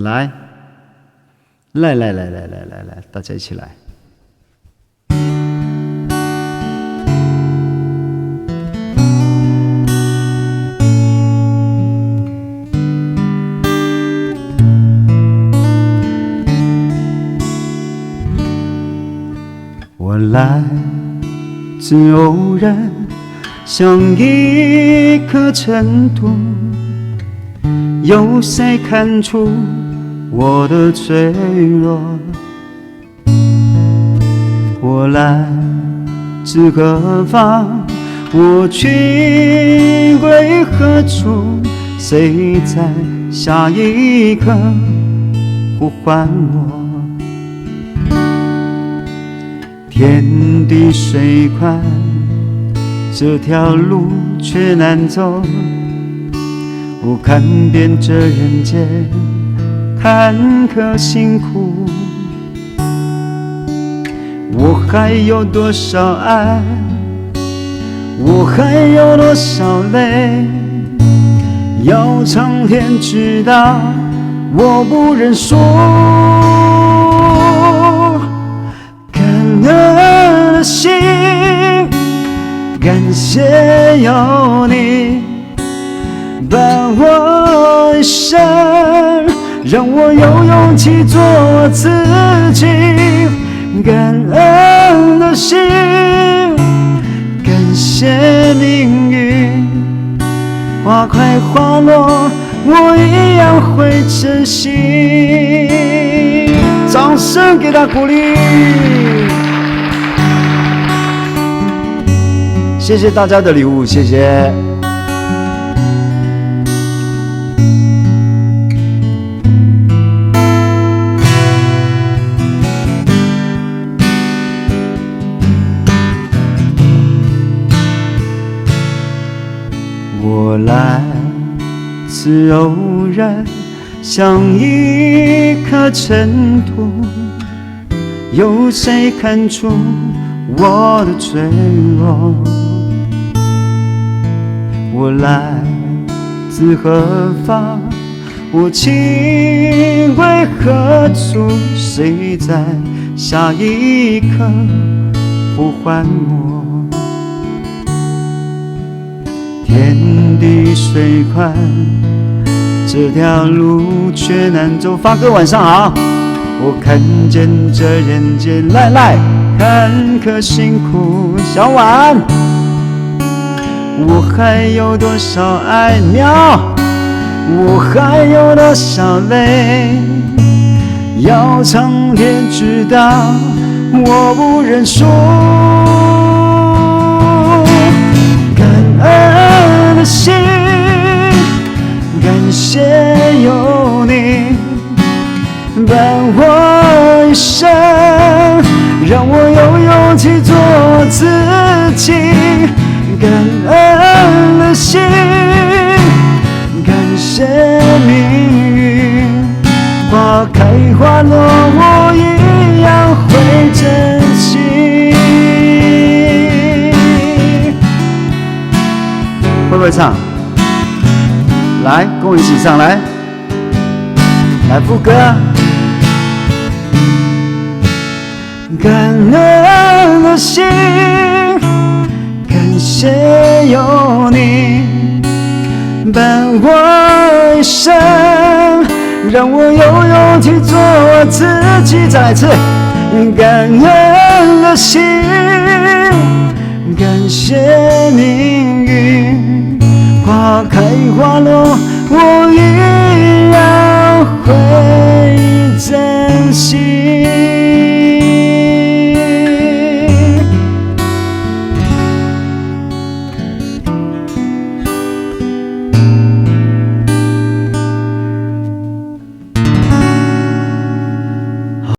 来，大家一起来。我来自偶然，像一颗尘土，有谁看出我的脆弱？我来自何方？我去归何处？谁在下一刻呼唤我？天地水宽，这条路却难走。我看遍这人间坎坷辛苦，我还有多少爱？我还有多少泪？要苍天知道，我不认输。感恩的心，感谢有你伴我一生，让我有勇气做自己。感恩的心，感谢命运，花开花落，我一样会珍惜。掌声给他鼓励。谢谢大家的礼物，谢谢。我来自偶然，像一颗尘土，有谁看出我的脆弱？我来自何方？我情归何处？谁在下一刻呼唤我？天地水宽，这条路却难走。发哥晚上好，我看见这人间来坎坷辛苦。小婉，我还有多少爱？喵，我还有多少泪？要苍天知道，我不认输。感恩的心，感谢有你伴我一生，让我有勇气做自己。感恩的心，感谢命运，花开花落，我一样会珍惜。会不会唱？来，跟我一起上来，来副歌。感恩的心，感谢有你伴我一生，让我有勇气做自己。再来一次，感恩的心，感谢命运，花开花落，我一